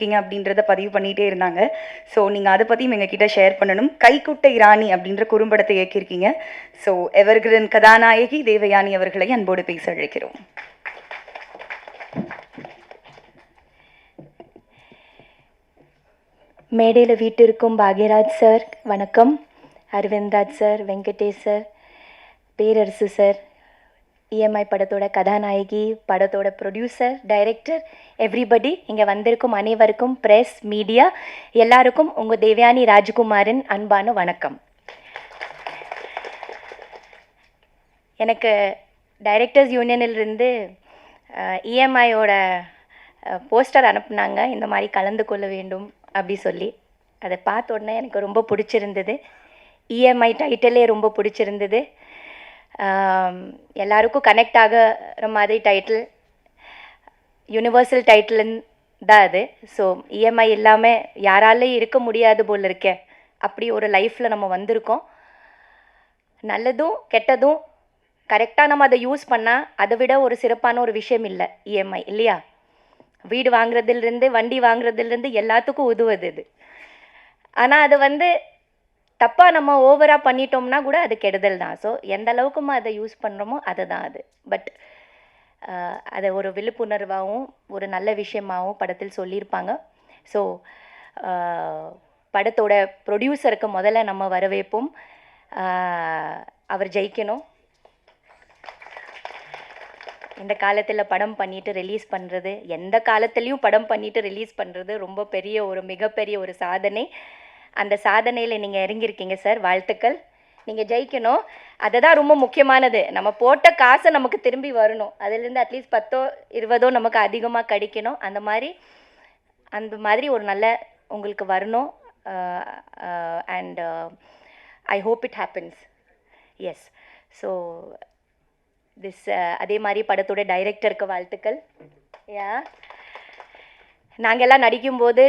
இயக்கியிருக்கீங்க அப்படின்றத பதிவு பண்ணிகிட்டே இருந்தாங்க. ஸோ நீங்கள் அதை பற்றியும் எங்ககிட்ட ஷேர் பண்ணணும். கைக்குட்டை ராணி அப்படின்ற குறும்படத்தை இயக்கியிருக்கீங்க. ஸோ எவர்கிரன் கதாநாயகி தேவயானி அவர்களை அன்போடு பேச அழைக்கிறோம். மேடையில் வீட்டிற்கும் பாக்யராஜ் சார் வணக்கம், அரவிந்த்ராஜ் சார், வெங்கடேஷ் சார், பேரரசு சார், இஎம்ஐ படத்தோட கதாநாயகி, படத்தோட ப்ரொடியூசர், டைரக்டர், எவ்ரிபடி, இங்கே வந்திருக்கும் அனைவருக்கும், ப்ரெஸ், மீடியா எல்லாருக்கும் உங்கள் தேவயானி ராஜ்குமாரின் அன்பான வணக்கம். எனக்கு டைரக்டர்ஸ் யூனியனிலிருந்து இஎம்ஐயோட போஸ்டர் அனுப்புனாங்க, இந்த மாதிரி கலந்து கொள்ள வேண்டும் அப்படி சொல்லி. அதை பார்த்த உடனே எனக்கு ரொம்ப பிடிச்சிருந்தது. இஎம்ஐ டைட்டிலே ரொம்ப பிடிச்சிருந்தது. எல்லாருக்கும் கனெக்ட் ஆகிற மாதிரி டைட்டில், யூனிவர்சல் டைட்டில் தான் அது. ஸோ இஎம்ஐ இல்லாமல் யாராலையும் இருக்க முடியாது போல் இருக்கேன். அப்படி ஒரு லைஃப்பில் நம்ம வந்திருக்கோம். நல்லதும் கெட்டதும் கரெக்டாக நம்ம அதை யூஸ் பண்ணால் அதை விட ஒரு சிறப்பான ஒரு விஷயம் இல்லை இஎம்ஐ, இல்லையா? வீடு வாங்குறதுலேருந்து வண்டி வாங்குறதுலேருந்து எல்லாத்துக்கும் உதவுது இது. ஆனால் அது தப்பாக நம்ம ஓவராக பண்ணிட்டோம்னா கூட அது கெடுதல் தான். ஸோ எந்த அளவுக்குமா அதை யூஸ் பண்ணுறோமோ அதுதான் அது. பட் அதை ஒரு விழிப்புணர்வாகவும் ஒரு நல்ல விஷயமாகவும் படத்தில் சொல்லியிருப்பாங்க. ஸோ படத்தோட ப்ரொடியூசருக்கு முதல்ல நம்ம வரவேற்போம். அவர் ஜெயிக்கணும். இந்த காலத்தில் படம் பண்ணிட்டு ரிலீஸ் பண்ணுறது, எந்த காலத்துலேயும் படம் பண்ணிட்டு ரிலீஸ் பண்ணுறது ரொம்ப பெரிய ஒரு மிகப்பெரிய ஒரு சாதனை. அந்த சாதனையில் நீங்கள் இறங்கியிருக்கீங்க சார், வாழ்த்துக்கள். நீங்கள் ஜெயிக்கணும், அதுதான் ரொம்ப முக்கியமானது. நம்ம போட்ட காசை நமக்கு திரும்பி வரணும். அதுலேருந்து அட்லீஸ்ட் 10 20 நமக்கு அதிகமாக கிடைக்கணும். அந்த மாதிரி ஒரு நல்ல உங்களுக்கு வரணும். And I hope it happens. Yes. So அதே மாதிரி படத்தோட டைரக்டருக்கு வாழ்த்துக்கள். நாங்கள் எல்லாம் நடிக்கும்போது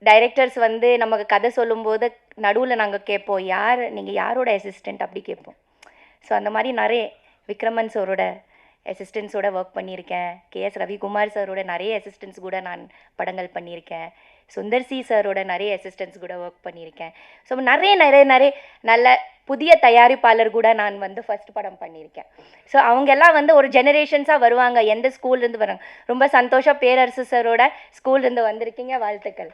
டைரக்டர்ஸ் நமக்கு கதை சொல்லும்போது நடுவில் நாங்கள் கேட்போம், நீங்கள் யாரோட அசிஸ்டண்ட் அப்படி கேட்போம். ஸோ அந்த மாதிரி நிறைய விக்ரமன் சாரோட அசிஸ்டன்ஸோட ஒர்க் பண்ணியிருக்கேன். கேஎஸ் ரவிக்குமார் சாரோட நிறைய அசிஸ்டன்ஸ் கூட நான் படங்கள் பண்ணியிருக்கேன். சுந்தர் சி சாரோட நிறைய அசிஸ்டன்ஸ் கூட ஒர்க் பண்ணியிருக்கேன். ஸோ நிறைய நல்ல புதிய தயாரிப்பாளர் கூட நான் ஃபஸ்ட் படம் பண்ணியிருக்கேன். ஸோ அவங்கெல்லாம் ஒரு ஜெனரேஷன்ஸாக வருவாங்க, எந்த ஸ்கூல்லேருந்து வராங்க. ரொம்ப சந்தோஷம், பேரரசு சாரோட ஸ்கூல்லேருந்து வந்திருக்கீங்க, வாழ்த்துக்கள்.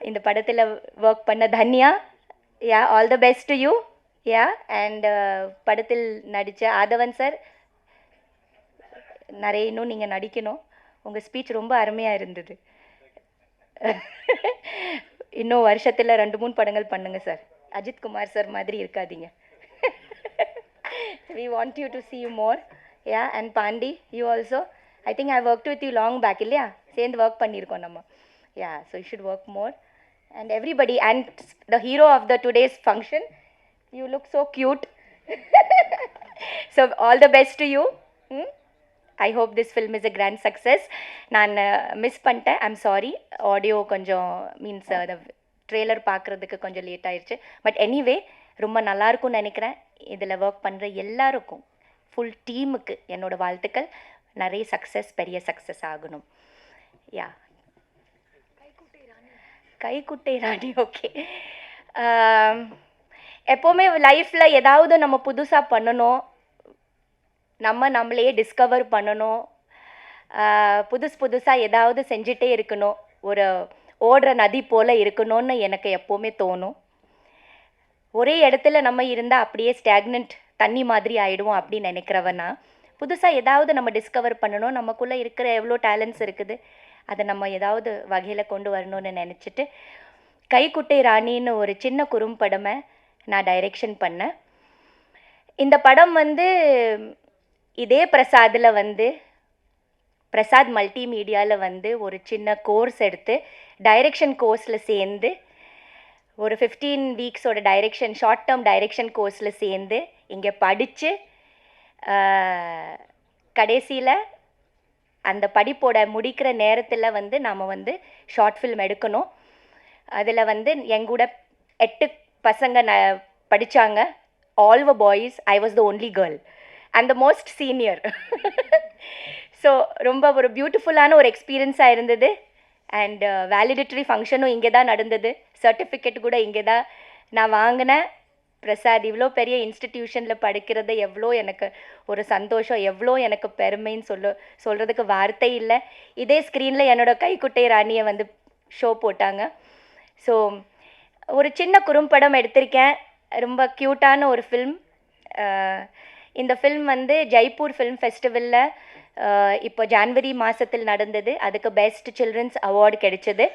இந்த படத்தில் ஒர்க் பண்ண Tanya, all the best to you. And படத்தில் நடித்த ஆதவன் சார், நிறைய இன்னும் நீங்கள் நடிக்கணும். உங்கள் ஸ்பீச் ரொம்ப அருமையாக இருந்தது. இன்னும் வருஷத்தில் 2-3 படங்கள் பண்ணுங்க சார். அஜித் குமார் சார் மாதிரி இருக்காதீங்க. We want you to see you more. And Pandi, you also. I think I worked with you long back, இல்லையா? சேர்ந்து ஒர்க் பண்ணியிருக்கோம் நம்ம. So you should work more. And everybody, and the hero of the today's function, you look so cute. So all the best to you. I hope this film is a grand success. நான் miss பண்ணிட்டேன், I'm sorry. Audio கொஞ்சம் means அந்த trailer பார்க்குறதுக்கு கொஞ்சம் late ஆயிடுச்சு. But anyway ரொம்ப நல்லாயிருக்கும்னு நினைக்கிறேன். இதில் ஒர்க் பண்ணுற எல்லாருக்கும், ஃபுல் டீமுக்கு என்னோடய வாழ்த்துக்கள். நிறைய சக்ஸஸ், பெரிய சக்ஸஸ் ஆகணும். கைக்குட்டை ராணி. ஓகே. எப்போவுமே லைஃப்பில் ஏதாவது நம்ம புதுசாக பண்ணணும், நம்மளையே டிஸ்கவர் பண்ணணும், புதுசாக ஏதாவது செஞ்சிட்டே இருக்கணும், ஒரு ஓடுற நதி போல் இருக்கணும்னு எனக்கு எப்போவுமே தோணும். ஒரே இடத்துல நம்ம இருந்தால் அப்படியே ஸ்டாக்னன்ட் தண்ணி மாதிரி ஆகிடுவோம் அப்படின்னு நினைக்கிறவனா, புதுசாக ஏதாவது நம்ம டிஸ்கவர் பண்ணணும், நமக்குள்ளே இருக்கிற எவ்வளோ டேலண்ட்ஸ் இருக்குது அதை நம்ம ஏதாவது வகையில் கொண்டு வரணும்னு நினச்சிட்டு கைக்குட்டை ராணின்னு ஒரு சின்ன குறும்படமை நான் டைரெக்ஷன் பண்ணேன். இந்த படம் இதே பிரசாதில் பிரசாத் மல்டிமீடியாவில் ஒரு சின்ன கோர்ஸ் எடுத்து டைரெக்ஷன் கோர்ஸில் சேர்ந்து ஒரு 15 வீக்ஸோட டைரெக்ஷன், ஷார்ட் டேர்ம் டைரெக்ஷன் கோர்ஸில் சேர்ந்து இங்கே படித்து கடைசியில் அந்த படிப்போட முடிக்கிற நேரத்தில் நாம் ஷார்ட் ஃபில்ம் எடுக்கணும். அதில் எங்கூட 8 பசங்க படித்தாங்க. All were boys. I was the only girl and the most senior. So ரொம்ப ஒரு பியூட்டிஃபுல்லான ஒரு எக்ஸ்பீரியன்ஸாக இருந்தது. அண்ட் வேலிடேட்டரி ஃபங்க்ஷனும் இங்கே தான் நடந்தது. சர்டிஃபிகேட் கூட இங்கே தான் நான் வாங்கினேன். பிரசாத் இவ்வளோ பெரிய இன்ஸ்டிடியூஷனில் படிக்கிறது எவ்வளோ எனக்கு ஒரு சந்தோஷம், எவ்வளோ எனக்கு பெருமைன்னு சொல்கிறதுக்கு வார்த்தை இல்லை. இதே ஸ்க்ரீனில் என்னோட கைக்குட்டை ராணியை வந்து ஷோ போட்டாங்க. ஸோ ஒரு சின்ன குறும்படம் எடுத்திருக்கேன். ரொம்ப க்யூட்டான ஒரு ஃபில்ம். இந்த ஃபில்ம் வந்து ஜெய்ப்பூர் ஃபில்ம் ஃபெஸ்டிவலில் இப்போ ஜான்வரி மாதத்தில் நடந்தது. அதுக்கு பெஸ்ட் சில்ட்ரன்ஸ் அவார்டு கிடைச்சது.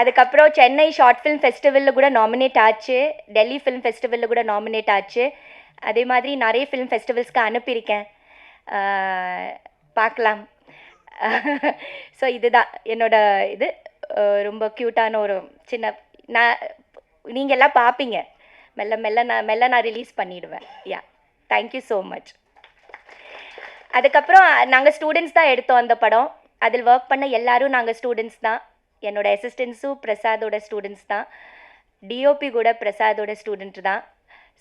அதுக்கப்புறம் சென்னை ஷார்ட் ஃபில்ம் ஃபெஸ்டிவலில் கூட நாமினேட் ஆச்சு. டெல்லி ஃபில்ம் ஃபெஸ்டிவலில் கூட நாமினேட் ஆச்சு. அதே மாதிரி நிறைய ஃபில்ம் ஃபெஸ்டிவல்ஸ்க்கு அனுப்பியிருக்கேன். பார்க்கலாம். ஸோ இதுதான் என்னோட இது. ரொம்ப க்யூட்டான ஒரு சின்ன நீங்கள் எல்லாம் பார்ப்பீங்க. மெல்ல நான் ரிலீஸ் பண்ணிவிடுவேன். யா, தேங்க்யூ ஸோ மச். அதுக்கப்புறம் நாங்கள் ஸ்டூடெண்ட்ஸ் தான் எடுத்தோம் அந்த படம். அதில் ஒர்க் பண்ண எல்லாரும் நாங்கள் ஸ்டூடெண்ட்ஸ் தான். என்னோட அசிஸ்டன்ஸும் பிரசாதோட ஸ்டூடெண்ட்ஸ் தான். டிஓபி கூட பிரசாதோட ஸ்டூடெண்ட் தான்.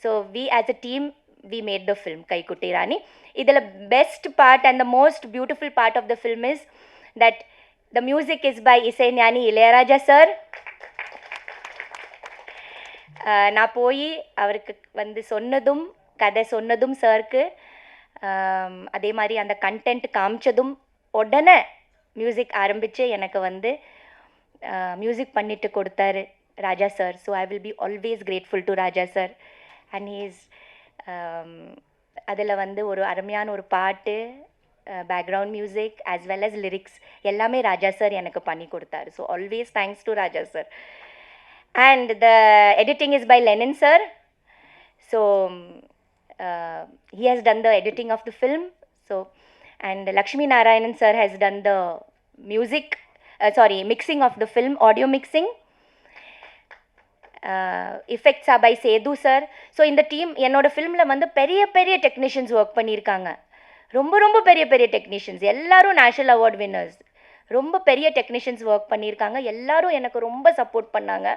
So we as a team we made the film Kaikuttai Rani. இதில் best part and the most beautiful part of the film is that the music is by Isaignani Ilaiyaraaja sir. நான் போய் அவருக்கு வந்து சொன்னதும், கதை சொன்னதும் சாருக்கு, அதே மாதிரி அந்த கண்டென்ட் காமிச்சதும் உடனே மியூசிக் ஆரம்பித்து எனக்கு வந்து மியூசிக் பண்ணிட்டு கொடுத்தாரு Raja sir. So I will be always grateful to Raja sir. And his அதில் வந்து ஒரு அருமையான ஒரு பாட்டு, background music as well as lyrics எல்லாமே ராஜா சார் எனக்கு பண்ணி கொடுத்தாரு. So always thanks to Raja sir. And the editing is by Lenin sir. So he has done the editing of the film. So and Lakshmi Narayanan sir has done the mixing of the film, audio mixing. Effects are by Sedu sir. So in the team என்னோட ஃபிலிமில் வந்து பெரிய பெரிய technicians work பண்ணியிருக்காங்க. ரொம்ப பெரிய technicians எல்லாரும் national award winners. ரொம்ப பெரிய டெக்னீஷியன்ஸ் ஒர்க் பண்ணியிருக்காங்க. எல்லாரும் எனக்கு ரொம்ப சப்போர்ட் பண்ணாங்க.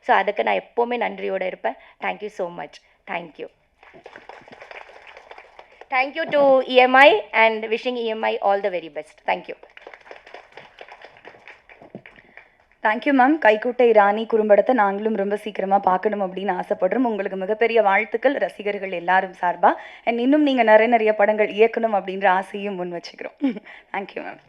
ஸோ அதுக்கு நான் எப்போவுமே நன்றியோடு இருப்பேன். Thank you so much. Thank you. Thank you to EMI and wishing EMI all the very best. Thank you. Thank you ma'am. Kaikuttai Rani குறும்படத்தை நாங்களும் ரொம்ப சீக்கிரமாக பார்க்கணும் அப்படின்னு ஆசைப்படுறோம். உங்களுக்கு மிகப்பெரிய வாழ்த்துக்கள் ரசிகர்கள் எல்லாரும் சார்பாக. அண்ட் இன்னும் நீங்கள் நிறைய படங்கள் இயக்கணும் அப்படின்ற ஆசையும் முன் வச்சுக்கிறோம். Thank you ma'am.